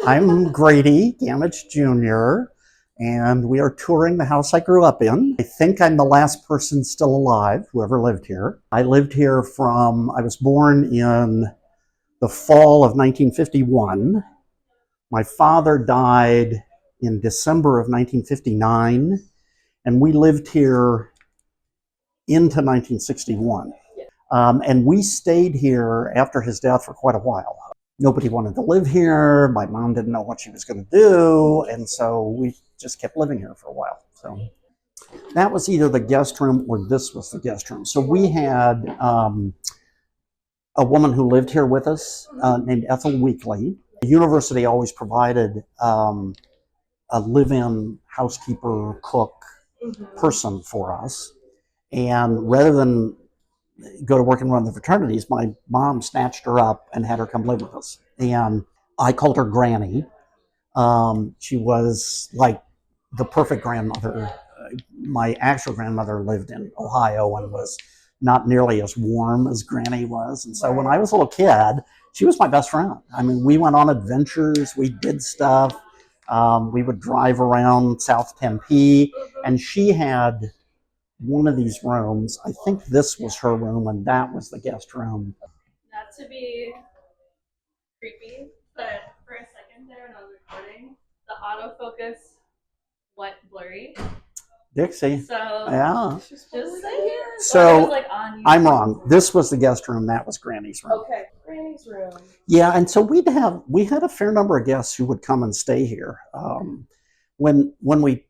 I'm Grady Gammage Jr., and we are touring the house I grew up in. I think I'm the last person still alive who ever lived here. I lived here I was born in the fall of 1951. My father died in December of 1959, and we lived here into 1961. And we stayed here after his death for quite a while. Nobody wanted to live here. My mom didn't know what she was going to do. And so we just kept living here for a while. So that was either the guest room or this was the guest room. So we had a woman who lived here with us named Ethel Weekly. The university always provided a live-in housekeeper, cook person for us. And rather than go to work and run the fraternities, my mom snatched her up and had her come live with us. And I called her Granny. She was like the perfect grandmother. My actual grandmother lived in Ohio and was not nearly as warm as Granny was. And so when I was a little kid, she was my best friend. I mean, we went on adventures, we did stuff. We would drive around South Tempe, and she had one of these rooms. I think this was her room and that was the guest room. Not to be creepy, but for a second there when I was recording, the autofocus went blurry. Dixie. So yeah. Just saying. So like on I'm wrong. This was the guest room. That was Granny's room. Okay, Granny's room. Yeah, and so we had a fair number of guests who would come and stay here. When we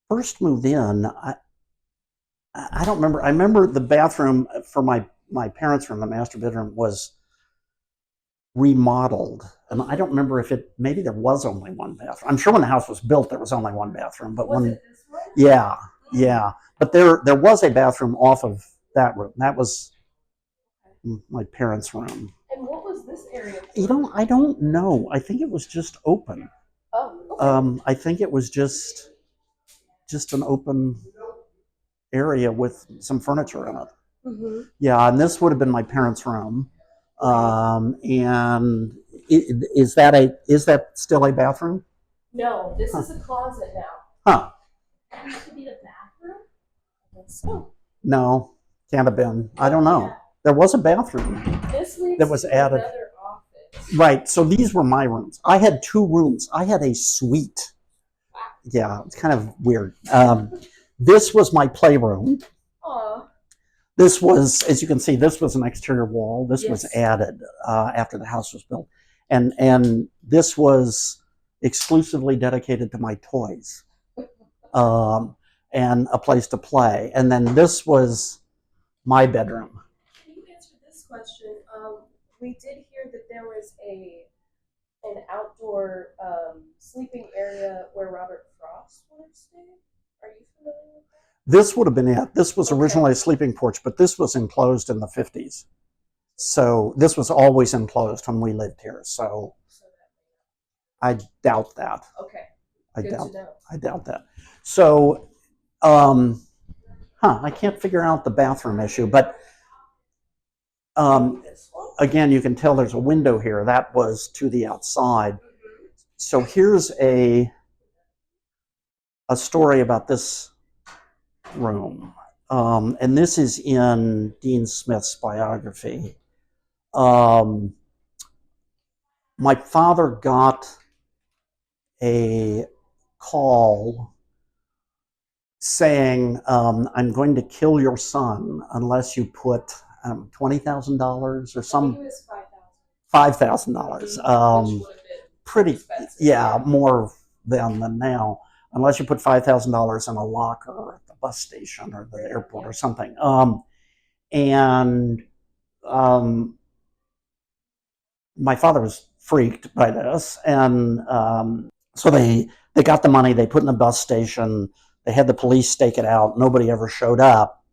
first moved in, I don't remember. I remember the bathroom for my parents' room, the master bedroom, was remodeled. And I don't remember if maybe there was only one bathroom. I'm sure when the house was built, there was only one bathroom. But was it this one? Yeah. But there was a bathroom off of that room. That was my parents' room. And what was this area? I don't know. I think it was just open. Oh, okay. I think it was just an open area with some furniture in it. Mm-hmm. Yeah, and this would have been my parents' room. And is that still a bathroom? No, this is a closet now. Huh. That used to be the bathroom? I think so. No, can't have been. I don't know. Yeah. There was a bathroom that was added. Another office. Right. So these were my rooms. I had two rooms. I had a suite. Wow. Yeah, it's kind of weird. This was my playroom. Aww. This was, as you can see, this was an exterior wall. This was Yes. added after the house was built. And this was exclusively dedicated to my toys and a place to play. And then this was my bedroom. Can you answer this question? We did hear that there was an outdoor sleeping area where Robert Frost would have stayed. Are you familiar with that? This would have been it. This was originally a sleeping porch, but this was enclosed in the 50s. So this was always enclosed when we lived here. So I doubt that. Okay. I doubt that. So, I can't figure out the bathroom issue, but again, you can tell there's a window here. That was to the outside. So here's a story about this room. And this is in Dean Smith's biography. My father got a call saying, I'm going to kill your son unless you put $20,000 or some. I think it was $5,000. Pretty, yeah, more then than now. Unless you put $5,000 in a locker at the bus station or the airport or something. My father was freaked by this, and so they got the money. They put in the bus station. They had the police stake it out. Nobody ever showed up,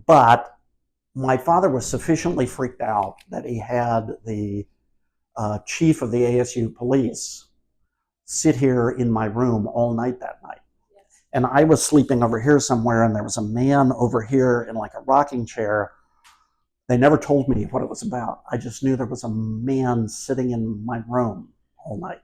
but my father was sufficiently freaked out that he had the chief of the ASU police sit here in my room all night that night. Yes. And I was sleeping over here somewhere, and there was a man over here in like a rocking chair They never told me what it was about. I just knew there was a man sitting in my room all night,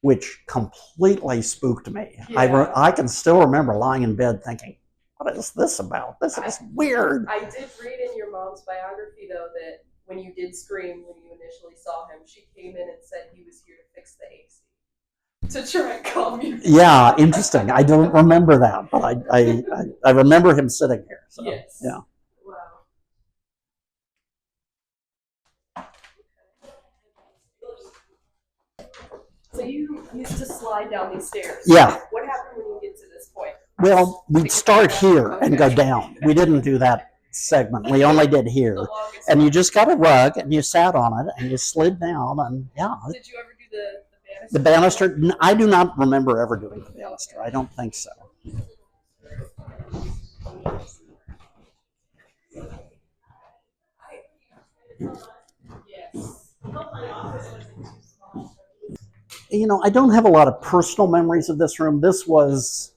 which completely spooked me. Yeah. I can still remember lying in bed thinking, what is this about? This is weird. I did read in your mom's biography, though, that when you did scream when you initially saw him, she came in and said he was here to fix the AC. To try and calm you. Yeah, interesting. I don't remember that, but I remember him sitting here. So, yes. Yeah. Wow. So you used to slide down these stairs. Yeah. What happened when you get to this point? Well, we'd start here and go down. We didn't do that segment. We only did here. And you just got a rug and you sat on it and you slid down and yeah. Did you ever do the banister? The banister? I do not remember ever doing the banister. I don't think so. You know, I don't have a lot of personal memories of this room. This was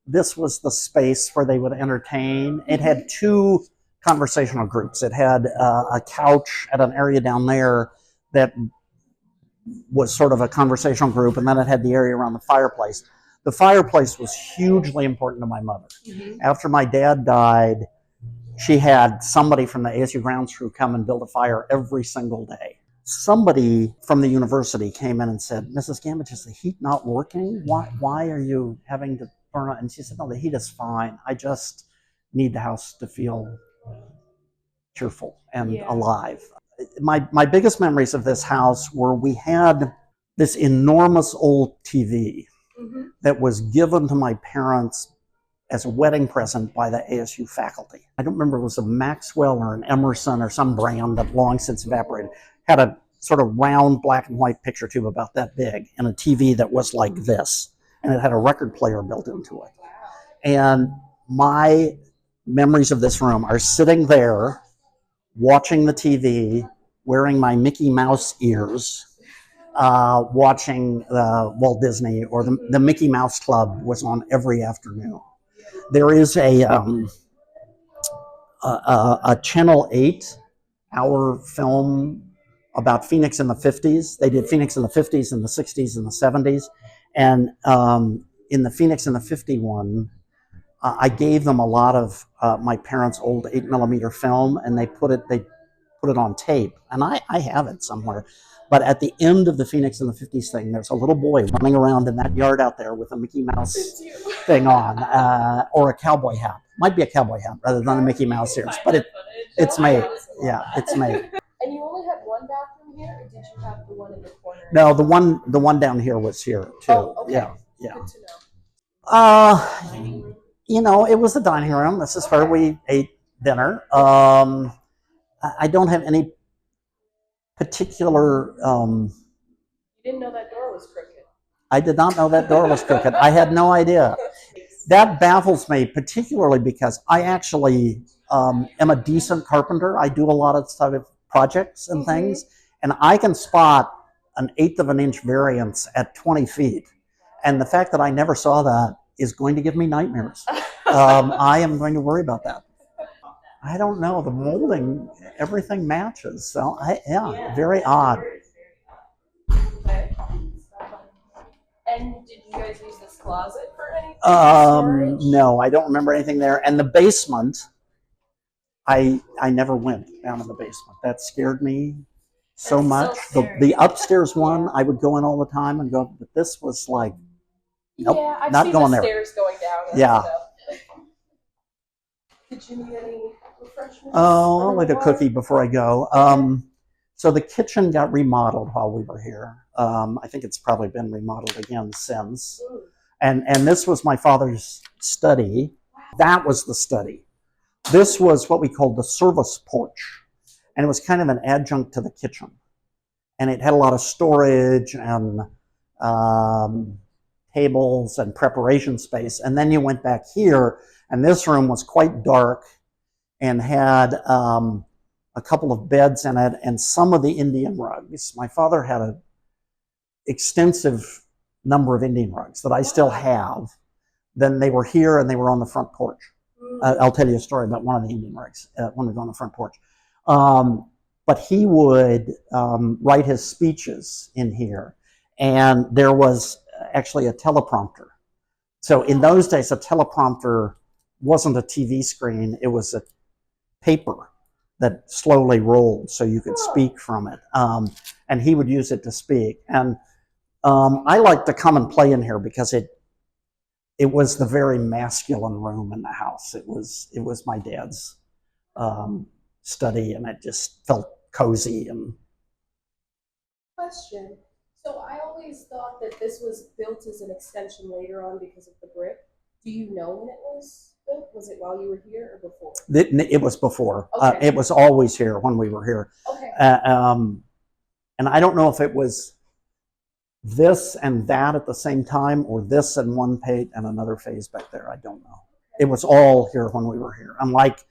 the space where they would entertain. It had two conversational groups. It had a couch at an area down there that was sort of a conversational group, and then it had the area around the fireplace. The fireplace was hugely important to my mother. Mm-hmm. After my dad died, she had somebody from the ASU grounds crew come and build a fire every single day. Somebody from the university came in and said, Mrs. Gammage, is the heat not working? Why are you having to burn it? And she said, no, the heat is fine. I just need the house to feel cheerful and alive. My biggest memories of this house were we had this enormous old TV that was given to my parents as a wedding present by the ASU faculty. I don't remember if it was a Maxwell or an Emerson or some brand that long since evaporated. Had a sort of round black and white picture tube about that big and a TV that was like this. And it had a record player built into it. And my memories of this room are sitting there, watching the TV, wearing my Mickey Mouse ears, watching Walt Disney, or the Mickey Mouse Club was on every afternoon. There is a Channel 8 hour film about Phoenix in the 50s. They did Phoenix in the 50s and the 60s and the 70s. And in the Phoenix in the 51, I gave them a lot of my parents' old 8mm film, and they put it on tape. And I have it somewhere. But at the end of the Phoenix in the 50s thing, there's a little boy running around in that yard out there with a Mickey Mouse thing on, or a cowboy hat. Might be a cowboy hat rather than a Mickey Mouse ears, but it's made. Yeah, it's made. And you only had one bathroom here, or did you have the one in the corner? No, the one down here was here too. Oh, okay. Yeah. Good to know. You know, it was the dining room. This is where we ate dinner. I don't have any particular. You didn't know that door was crooked. I did not know that door was crooked. I had no idea. That baffles me, particularly because I actually am a decent carpenter. I do a lot of sort of projects and things, and I can spot an 1/8 of an inch variance at 20 feet. And the fact that I never saw that is going to give me nightmares. I am going to worry about that. I don't know. The molding, everything matches. So, very odd. Okay. And did you guys use this closet for anything? No, I don't remember anything there. And the basement, I never went down in the basement. That scared me so much. The upstairs one, I would go in all the time and go, but this was like, nope, I've not seen going the there. Stairs going down. Yeah. Did you need any refreshments? Oh, I'll eat a cookie before I go. So the kitchen got remodeled while we were here. I think it's probably been remodeled again since. And this was my father's study. That was the study. This was what we called the service porch. And it was kind of an adjunct to the kitchen. And it had a lot of storage and tables and preparation space. And then you went back here, and this room was quite dark and had a couple of beds in it and some of the Indian rugs. My father had an extensive number of Indian rugs that I still have. Then they were here and they were on the front porch. I'll tell you a story about one of the Indian rugs when we go on the front porch. But he would write his speeches in here. And there was actually a teleprompter. So in those days, a teleprompter wasn't a TV screen, it was a paper that slowly rolled so you could speak from it. And he would use it to speak. And I like to come and play in here because it was the very masculine room in the house. It was my dad's study, and it just felt cozy. And Question. So I always thought that this was built as an extension later on because of the brick. Do you know when it was built? Was it while you were here or before? it was before. Okay. It was always here when we were here. Okay. And I don't know if it was this and that at the same time, or this and one page and another phase back there. I don't know. It was all here when we were here. Unlike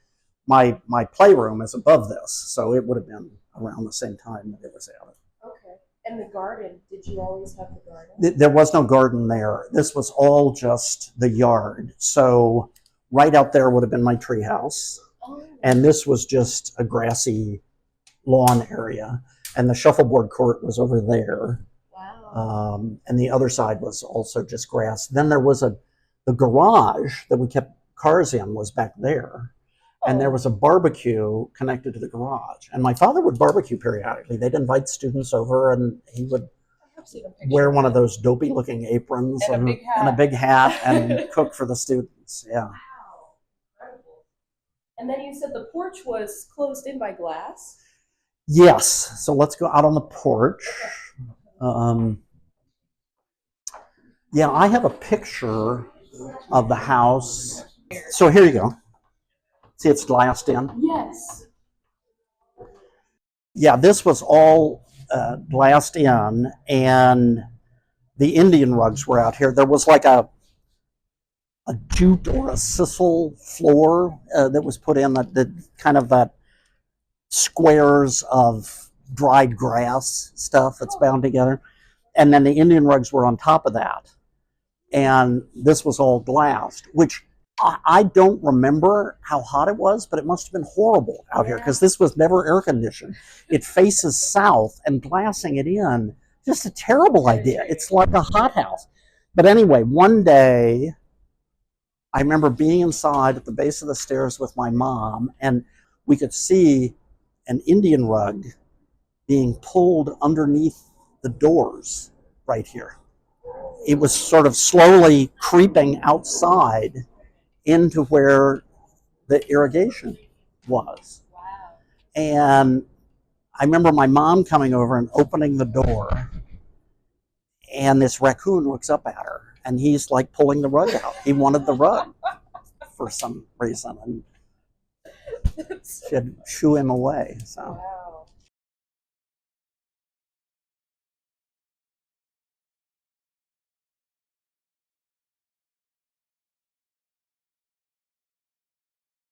my playroom is above this, so it would have been around the same time that it was added. Okay. And the garden, did you always have the garden? There was no garden there. This was all just the yard. So right out there would have been my tree house. Oh. And this was just a grassy lawn area. And the shuffleboard court was over there. Wow. And the other side was also just grass. Then there was the garage that we kept cars in was back there. And there was a barbecue connected to the garage. And my father would barbecue periodically. They'd invite students over, and he would wear one of those dopey-looking aprons and a big hat and cook for the students. Yeah. Wow. Incredible. And then you said the porch was closed in by glass? Yes. So let's go out on the porch. Yeah, I have a picture of the house. So here you go. See, it's glassed in. Yes. Yeah, this was all glassed in, and the Indian rugs were out here. There was like a jute or a sisal floor that was put in, that kind of that squares of dried grass stuff that's bound together. And then the Indian rugs were on top of that. And this was all glassed, which I don't remember how hot it was, but it must have been horrible out here because this was never air conditioned. It faces south, and glassing it in, just a terrible idea. It's like a hothouse. But anyway, one day, I remember being inside at the base of the stairs with my mom, and we could see an Indian rug being pulled underneath the doors right here. It was sort of slowly creeping outside into where the irrigation was. Wow. And I remember my mom coming over and opening the door, and this raccoon looks up at her, and he's like pulling the rug out. He wanted the rug for some reason, and she had to shoo him away. So. Wow.